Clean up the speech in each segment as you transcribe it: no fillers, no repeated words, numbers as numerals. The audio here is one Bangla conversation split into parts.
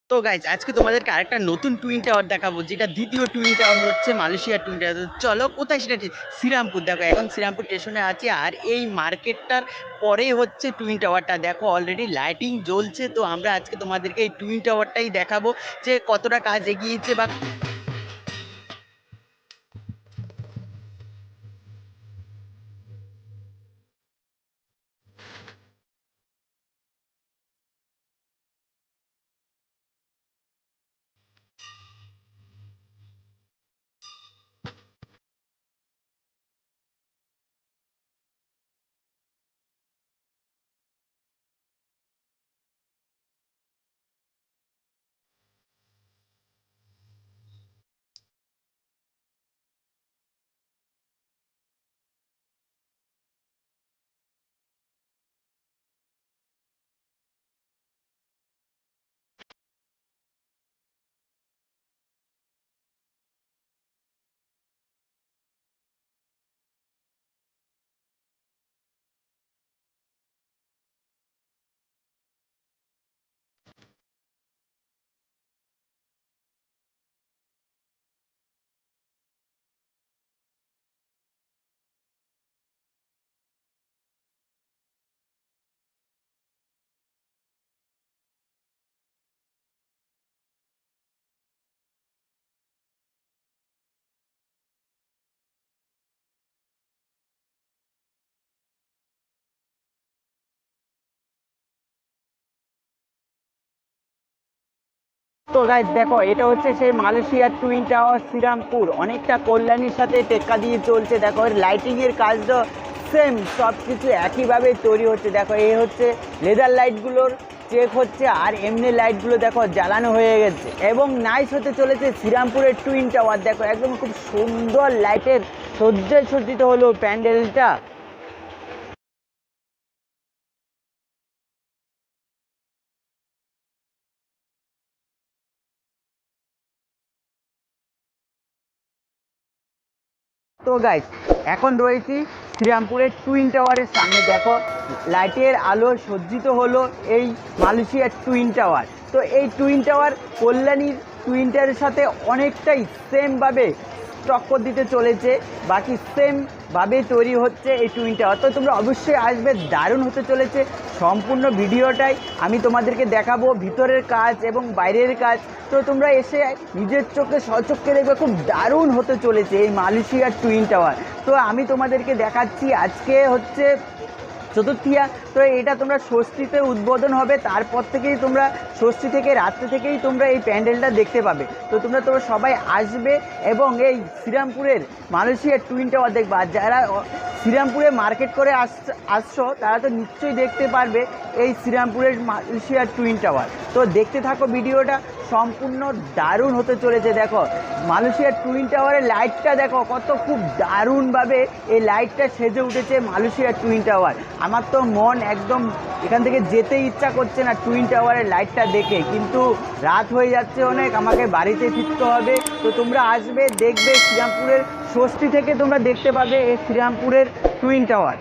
তো গাইজ আজকে তোমাদেরকে আরেকটা নতুন টুইন টাওয়ার দেখাবো, যেটা দ্বিতীয় টুইন টাওয়ার হচ্ছে মালয়েশিয়ার টুইন টাওয়ার। চলো কোথায় সেটা, শ্রীরামপুর। দেখো এখন শ্রীরামপুর স্টেশনে আছে, আর এই মার্কেটটার পরে হচ্ছে টুইন টাওয়ারটা। দেখো অলরেডি লাইটিং জ্বলছে। তো আমরা আজকে তোমাদেরকে এই টুইন টাওয়ারটাই দেখাবো যে কতটা কাজ এগিয়েছে বা তো গাইজ দেখো এটা হচ্ছে সেই মালয়েশিয়ার টুইন টাওয়ার শ্রীরামপুর, অনেকটা কল্যাণীর সাথে টেক্কা দিয়ে চলছে। দেখো এর লাইটিংয়ের কাজটা সেম, সব কিছু একইভাবে তৈরি হচ্ছে। দেখো এই হচ্ছে লেদার লাইটগুলোর চেক হচ্ছে, আর এমনি লাইটগুলো দেখো জ্বালানো হয়ে গেছে এবং নাইস হতে চলেছে শ্রীরামপুরের টুইন টাওয়ার। দেখো একদম খুব সুন্দর লাইটের সজ্জায় সজ্জিত হলো প্যান্ডেলটা। তো গাইস এখন রয়েছি শ্রীরামপুরের টুইন টাওয়ারের সামনে। দেখো লাইটের আলো সজ্জিত হলো এই মালয়েশিয়ার টুইন টাওয়ার। তো এই টুইন টাওয়ার কল্যাণীর টুইন টাওয়ারের সাথে অনেকটাই সেমভাবে টক্কর দিতে চলেছে, বাকি সেমভাবে তৈরি হচ্ছে এই টুইন টাওয়ার। তো তোমরা অবশ্যই আসবে, দারুণ হতে চলেছে। সম্পূর্ণ ভিডিওটাই আমি তোমাদেরকে দেখাবো, ভিতরের কাজ এবং বাইরের কাজ। তো তোমরা এসে নিজের চোখে স্বচক্ষে দেখবে, খুব দারুণ হতে চলেছে এই মালয়েশিয়ার টুইন টাওয়ার। তো আমি তোমাদেরকে দেখাচ্ছি, আজকে হচ্ছে চতুর্থিয়া। তো এটা তোমরা ষষ্ঠীতে উদ্বোধন হবে, তারপর থেকেই তোমরা ষষ্ঠী থেকে রাত্রে থেকেই তোমরা এই প্যান্ডেলটা দেখতে পাবে। তো তোমরা সবাই আসবে এবং এই শ্রীরামপুরের মালয়েশিয়ার টুইন টাওয়ার দেখবে। আর যারা শ্রীরামপুরে মার্কেট করে আসছো তারা তো নিশ্চয়ই দেখতে পারবে এই শ্রীরামপুরের মালয়েশিয়ার টুইন টাওয়ার। তো দেখতে থাকো ভিডিওটা, সম্পূর্ণ দারুণ হতে চলেছে। দেখো মালয়েশিয়ার টুইন টাওয়ারের লাইটটা দেখো কত খুব দারুণভাবে এই লাইটটা সেজে উঠেছে মালয়েশিয়ার টুইন টাওয়ার। আমার তো মন একদম এখান থেকে যেতে ইচ্ছা করছে না টুইন টাওয়ারের লাইটটা দেখে, কিন্তু রাত হয়ে যাচ্ছে অনেক, আমাকে বাড়িতে ফিরতে হবে। তো তোমরা আসবে, দেখবে শ্রীরামপুরের ষষ্ঠী থেকে তোমরা দেখতে পাবে এই শ্রীরামপুরের টুইন টাওয়ার।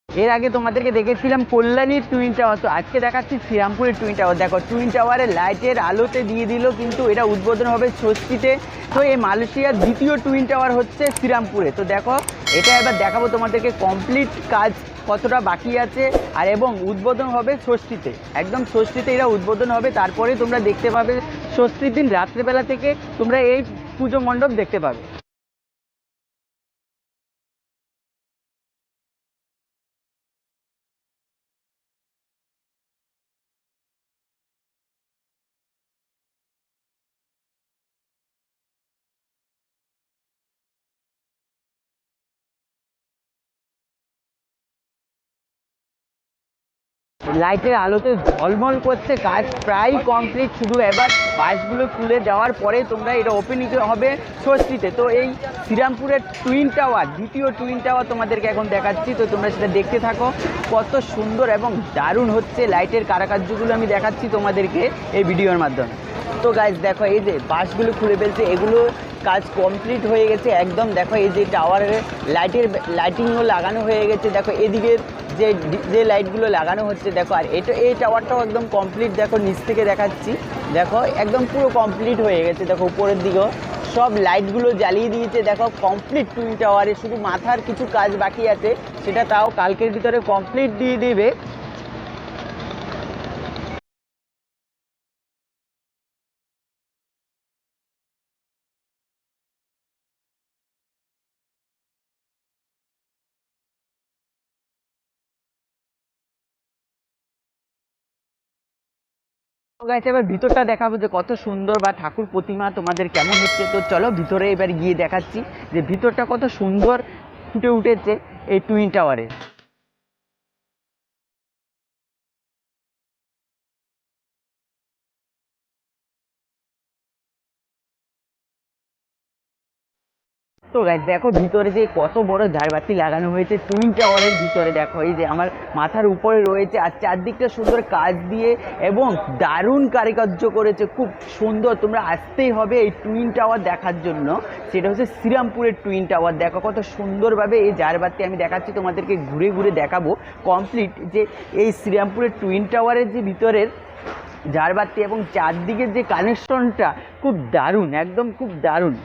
এর আগে তোমাদেরকে দেখেছিলাম কল্যাণীর টুইন টাওয়ার, তো আজকে দেখাচ্ছি শ্রীরামপুরের টুইন টাওয়ার। দেখো টুইন টাওয়ারের লাইটের আলোতে দিয়ে দিল, কিন্তু এটা উদ্বোধন হবে ষষ্ঠীতে। তো এই মালয়েশিয়ার দ্বিতীয় টুইন টাওয়ার হচ্ছে শ্রীরামপুরে। তো দেখো এটা এবার দেখাবো তোমাদেরকে কমপ্লিট কাজ কতটা বাকি আছে, আর এবং উদ্বোধন হবে ষষ্ঠীতে, একদম ষষ্ঠীতে এটা উদ্বোধন হবে। তারপরে তোমরা দেখতে পাবে ষষ্ঠীর দিন রাত্রেবেলা থেকে তোমরা এই পুজো মণ্ডপ দেখতে পাবে। লাইটের আলোতে ঝলমল করছে, কাজ প্রায় কমপ্লিট, শুধু এবার বাসগুলো খুলে দেওয়ার পরে তোমরা এটা ওপেনিং হবে ষষ্ঠীতে। তো এই শ্রীরামপুরের টুইন টাওয়ার, দ্বিতীয় টুইন টাওয়ার তোমাদেরকে এখন দেখাচ্ছি, তো তোমরা সেটা দেখতে থাকো। কত সুন্দর এবং দারুণ হচ্ছে লাইটের কারুকার্যগুলো আমি দেখাচ্ছি তোমাদেরকে এই ভিডিওর মাধ্যমে। তো গাইজ দেখো, এই যে বাসগুলো খুলে ফেলছে, এগুলো কাজ কমপ্লিট হয়ে গেছে একদম। দেখো এই যে টাওয়ারের লাইটিংও লাগানো হয়ে গেছে। দেখো এদিকে যে লাইটগুলো লাগানো হচ্ছে দেখো, আর এই টাওয়ারটাও একদম কমপ্লিট। দেখো নিচ থেকে দেখাচ্ছি, দেখো একদম পুরো কমপ্লিট হয়ে গেছে। দেখো উপরের দিকেও সব লাইটগুলো জ্বালিয়ে দিয়েছে। দেখো কমপ্লিট টুইন টাওয়ারে, শুধু মাথার কিছু কাজ বাকি আছে, সেটা তাও কালকের ভিতরে কমপ্লিট দিয়ে দেবে। তো গাইস এবার ভিতরটা দেখাবো যে কত সুন্দর, বা ঠাকুর প্রতিমা তোমাদের কেমন হচ্ছে। তো চলো ভিতরে এবার গিয়ে দেখাচ্ছি যে ভিতরটা কত সুন্দর ফুটে উঠেছে এই টুইন টাওয়ারে। তো গাইস দেখো ভিতরে যে কত বড় ঝাড়বাতি লাগানো হয়েছে টুইন টাওয়ারের ভিতরে। দেখো এই যে আমার মাথার উপরে রয়েছে, আর চারদিকটা সুন্দর কাজ দিয়ে এবং দারুণ কারুকার্য করেছে, খুব সুন্দর। তোমরা আসতেই হবে এই টুইন টাওয়ার দেখার জন্য। সেটা হচ্ছে শ্রীরামপুরের টুইন টাওয়ার। দেখো কত সুন্দরভাবে এই ঝাড়বাতি আমি দেখাচ্ছি তোমাদেরকে, ঘুরে ঘুরে দেখাবো কমপ্লিট যে এই শ্রীরামপুরের টুইন টাওয়ারের যে ভিতরের ঝাড়বাতি এবং চারদিকের যে কানেকশনটা খুব দারুণ, একদম খুব দারুণ।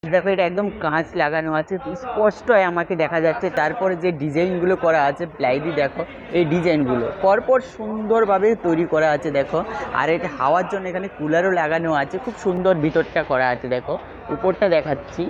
দেখো এটা একদম কাঁচ লাগানো আছে, স্পষ্ট আমাকে দেখা যাচ্ছে। তারপরে যে ডিজাইনগুলো করা আছে প্লাই দিয়ে, দেখো এই ডিজাইনগুলো পরপর সুন্দরভাবে তৈরি করা আছে। দেখো আর এটা হাওয়ার জন্য এখানে কুলারও লাগানো আছে, খুব সুন্দর ভিতরটা করা আছে। দেখো উপরটা দেখাচ্ছি,